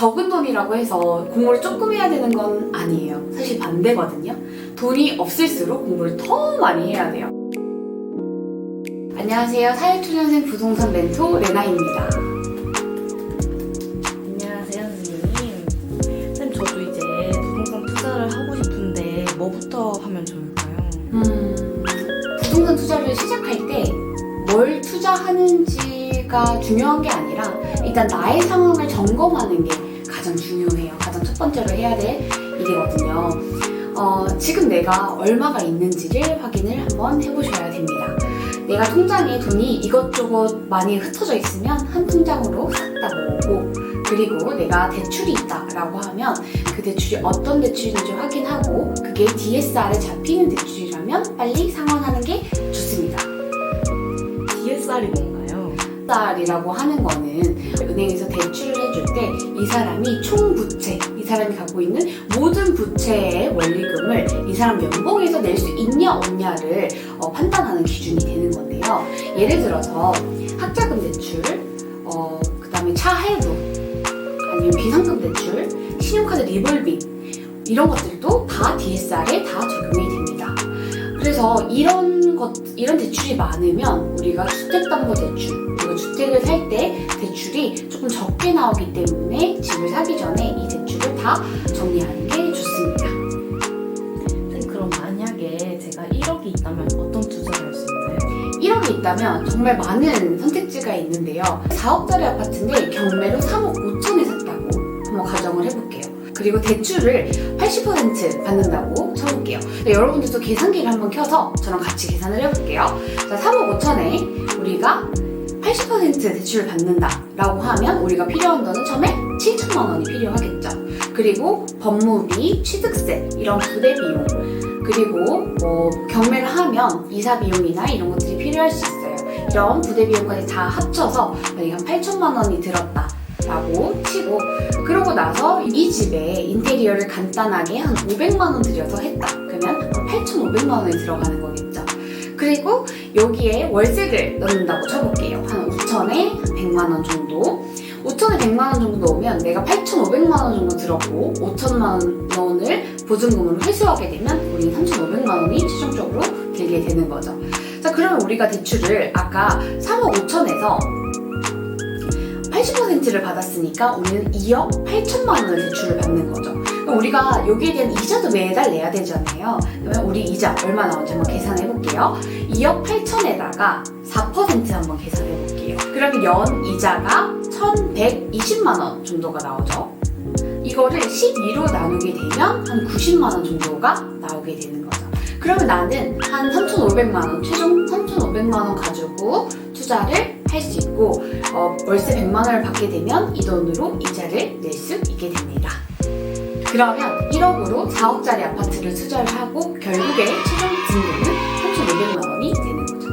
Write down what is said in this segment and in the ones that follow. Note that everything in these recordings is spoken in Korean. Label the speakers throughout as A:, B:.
A: 적은 돈이라고 해서 공부를 조금 해야 되는 건 아니에요. 사실 반대거든요. 돈이 없을수록 공부를 더 많이 해야 돼요. 안녕하세요. 사회초년생 부동산 멘토 레나입니다.
B: 안녕하세요, 선생님. 선생님, 저도 이제 부동산 투자를 하고 싶은데 뭐부터 하면 좋을까요?
A: 부동산 투자를 시작할 때 뭘 투자하는지가 중요한 게 아니라 일단 나의 상황을 점검하는 게 가장 중요해요. 가장 첫 번째로 해야 될 일이거든요. 지금 내가 얼마가 있는지를 확인을 한번 해보셔야 됩니다. 내가 통장에 돈이 이것저것 많이 흩어져 있으면 한 통장으로 싹 다 모으고, 그리고 내가 대출이 있다라고 하면 그 대출이 어떤 대출인지 확인하고 그게 DSR에 잡히는 대출이라면 빨리 상환하는 게 좋습니다.
B: DSR이 뭔가요?
A: DSR이라고 하는 거는 은행에서 대출을 해줄 때 이 사람이 총 부채, 이 사람이 갖고 있는 모든 부채의 원리금을 이 사람 연봉에서 낼 수 있냐 없냐를 판단하는 기준이 되는 건데요. 예를 들어서 학자금 대출, 그 다음에 차 할부, 아니면 비상금 대출, 신용카드 리볼빙, 이런 것들도 다 DSR에 다 적용이 됩니다. 그래서 이런 대출이 많으면 우리가 주택담보대출, 그리고 주택을 살 때 대출이 조금 적게 나오기 때문에 집을 사기 전에 이 대출을 다 정리하는 게 좋습니다.
B: 선생님, 그럼 만약에 제가 1억이 있다면 어떤 투자를 할 수 있나요?
A: 1억이 있다면 정말 많은 선택지가 있는데요. 4억짜리 아파트인데 경매로 3억 5천에 샀다고 한번 가정을 해볼게요. 그리고 대출을 80% 받는다고 쳐볼게요. 여러분들도 계산기를 한번 켜서 저랑 같이 계산을 해볼게요. 자, 3억 5천에 우리가 80% 대출을 받는다라고 하면 우리가 필요한 돈은 처음에 7천만 원이 필요하겠죠. 그리고 법무비, 취득세, 이런 부대 비용, 그리고 경매를 하면 이사 비용이나 이런 것들이 필요할 수 있어요. 이런 부대 비용까지 다 합쳐서 만약에 한 8천만 원이 들었다 라고 치고, 그러고 나서 이 집에 인테리어를 간단하게 한 500만 원 들여서 했다. 그러면 8,500만 원이 들어가는 거겠죠. 그리고 여기에 월세를 넣는다고 쳐볼게요. 한 5천에 100만 원 정도. 5천에 100만 원 정도 넣으면 내가 8,500만 원 정도 들었고 5천만 원을 보증금으로 회수하게 되면 우리는 3,500만 원이 최종적으로 들게 되는 거죠. 자, 그러면 우리가 대출을 아까 3억 5천에서 80%를 받았으니까 우리는 2억 8천만 원을 대출을 받는 거죠. 그럼 우리가 여기에 대한 이자도 매달 내야 되잖아요. 그러면 우리 이자 얼마 나오는지 한번 계산해 볼게요. 2억 8천에다가 4% 한번 계산해 볼게요. 그러면 연 이자가 1,120만 원 정도가 나오죠. 이거를 12로 나누게 되면 한 90만 원 정도가 나오게 되는 거죠. 그러면 나는 한 3,500만 원, 최종 3,500만 원 가지고 투자를 할 수 있고, 월세 100만 원을 받게 되면 이 돈으로 이자를 낼 수 있게 됩니다. 그러면 1억으로 4억짜리 아파트를 투자를 하고 결국에 최종 든금은 3,500만 원이 되는 거죠.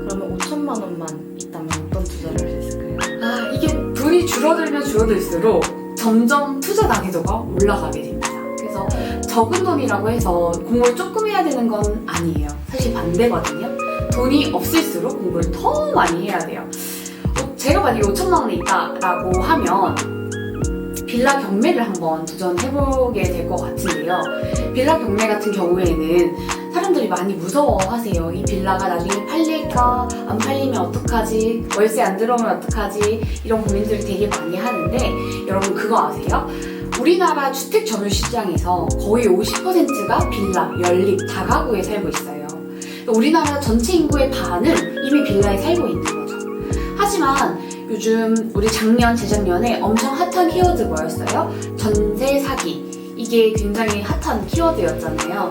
B: 그러면 5천만 원만 있다면 어떤 투자를 할 수 있을까요?
A: 이게 돈이 줄어들면 줄어들수록 점점 투자 난이도가 올라가게 됩니다. 그래서 적은 돈이라고 해서 공부를 조금 해야 되는 건 아니에요. 사실 반대거든요. 돈이 없을수록 공부를 더 많이 해야 돼요. 제가 만약에 5천만 원이 있다라고 하면 빌라 경매를 한번 도전해보게 될 것 같은데요. 빌라 경매 같은 경우에는 사람들이 많이 무서워하세요. 이 빌라가 나중에 팔릴까? 안 팔리면 어떡하지? 월세 안 들어오면 어떡하지? 이런 고민들을 되게 많이 하는데, 여러분 그거 아세요? 우리나라 주택 점유 시장에서 거의 50%가 빌라, 연립, 다가구에 살고 있어요. 우리나라 전체 인구의 반은 이미 빌라에 살고 있는 거죠. 하지만 요즘 우리 작년, 재작년에 엄청 핫한 키워드 뭐였어요? 전세 사기. 이게 굉장히 핫한 키워드였잖아요.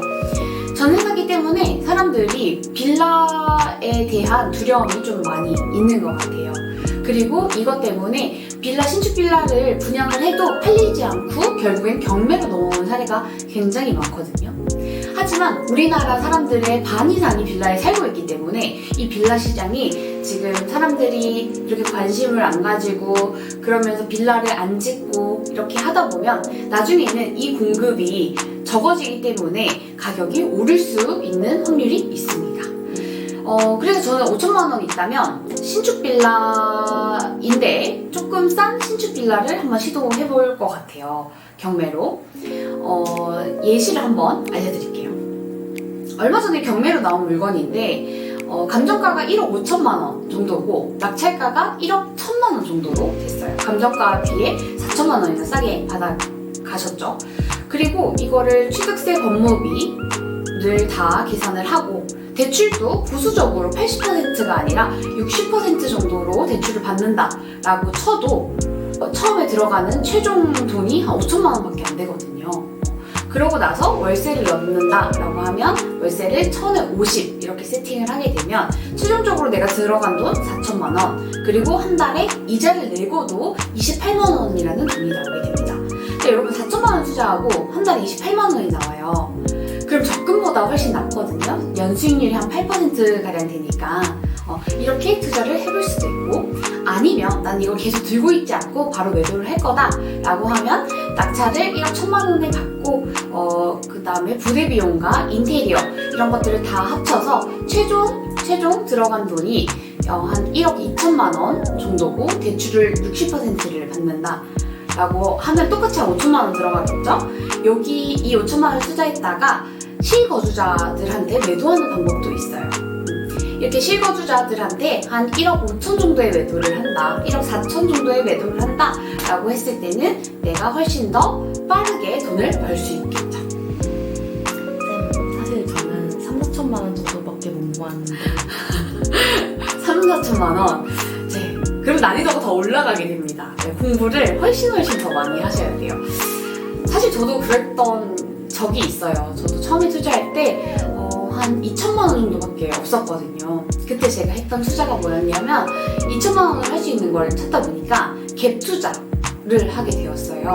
A: 전세 사기 때문에 사람들이 빌라에 대한 두려움이 좀 많이 있는 것 같아요. 그리고 이것 때문에 신축 빌라를 분양을 해도 팔리지 않고 결국엔 경매로 넘어온 사례가 굉장히 많거든요. 하지만 우리나라 사람들의 반 이상이 빌라에 살고 있기 때문에 이 빌라 시장이 지금 사람들이 이렇게 관심을 안 가지고 그러면서 빌라를 안 짓고 이렇게 하다 보면 나중에는 이 공급이 적어지기 때문에 가격이 오를 수 있는 확률이 있습니다. 그래서 저는 5천만 원 있다면 신축 빌라인데 조금 싼 신축 빌라를 한번 시도해볼 것 같아요. 경매로. 예시를 한번 알려드릴게요. 얼마 전에 경매로 나온 물건인데 감정가가 1억 5천만 원 정도고 낙찰가가 1억 1천만 원 정도로 됐어요. 감정가 비해 4천만 원이나 싸게 받아가셨죠. 그리고 이거를 취득세 법무비를 다 계산을 하고 대출도 보수적으로 80%가 아니라 60% 정도로 대출을 받는다라고 쳐도 처음에 들어가는 최종 돈이 한 5천만 원밖에 안 되거든요. 그러고 나서 월세를 넣는다라고 하면 월세를 1,000에 50 이렇게 세팅을 하게 되면 최종적으로 내가 들어간 돈 4천만 원 그리고 한 달에 이자를 내고도 28만 원이라는 돈이 나오게 됩니다. 여러분 4천만 원 투자하고 한 달에 28만 원이 나와요. 그럼 적금보다 훨씬 낫거든요. 연수익률이 한 8%가량 되니까 이렇게 투자를 해볼 수도 있고 아니면 난 이걸 계속 들고 있지 않고 바로 매도를 할 거다 라고 하면 낙찰을 1억 1천만 원에 받고 그 다음에 부대 비용과 인테리어 이런 것들을 다 합쳐서 최종 들어간 돈이 한 1억 2천만 원 정도고 대출을 60%를 받는다 라고 하면 똑같이 한 5천만 원 들어가겠죠? 여기 이 5천만 원을 투자했다가 실거주자들한테 매도하는 방법도 있어요. 이렇게 실거주자들한테 한 1억 5천 정도의 매도를 한다, 1억 4천 정도의 매도를 한다 라고 했을 때는 내가 훨씬 더 빠르게 돈을 벌 수 있겠죠.
B: 사실 저는 3, 4천만 원 정도밖에 못 모았는데
A: 3, 4천만 원? 네. 그럼 난이도가 더 올라가게 됩니다. 네, 공부를 훨씬 더 많이 하셔야 돼요. 사실 저도 그랬던 적이 있어요. 저도 처음에 투자할 때 한 2천만 원 정도밖에 없었거든요. 그때 제가 했던 투자가 뭐였냐면 2천만 원을 할 수 있는 걸 찾다 보니까 갭 투자를 하게 되었어요.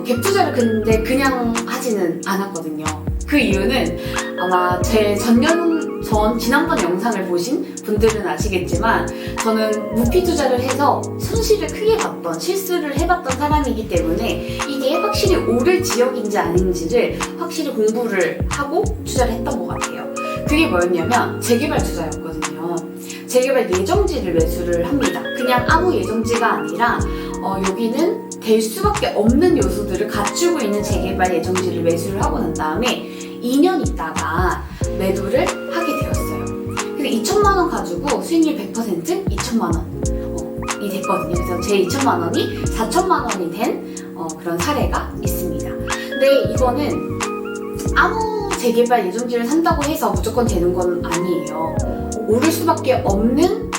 A: 갭 투자를 근데 그냥 하지는 않았거든요. 그 이유는 아마 제 지난번 영상을 보신 분들은 아시겠지만 저는 무피 투자를 해서 손실을 크게 봤던 실수를 해봤던 사람이기 때문에 이게 확실히 오를 지역인지 아닌지를 확실히 공부를 하고 투자를 했던 것 같아요. 그게 뭐였냐면 재개발 투자였거든요. 재개발 예정지를 매수를 합니다. 그냥 아무 예정지가 아니라 여기는 될 수밖에 없는 요소들을 갖추고 있는 재개발 예정지를 매수를 하고 난 다음에 2년 있다가 매도를 하게 되었어요. 그래서 2천만 원 가지고 수익률 100% 2천만 원이 됐거든요. 그래서 제 2천만 원이 4천만 원이 된 그런 사례가 있습니다. 근데 이거는 아무 재개발 예정지를 산다고 해서 무조건 되는 건 아니에요. 오를 수밖에 없는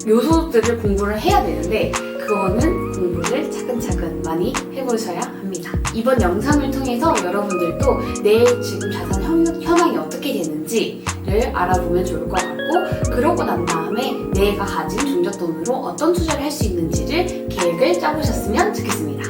A: 요소들을 공부를 해야 되는데 그거는 공부를 차근차근 많이 해보셔야 합니다. 이번 영상을 통해서 여러분들도 내 지금 자산 현황이 어떻게 되는지를 알아보면 좋을 것 같고 그러고 난 다음에 내가 가진 종잣돈으로 어떤 투자를 할 수 있는지를 계획을 짜보셨으면 좋겠습니다.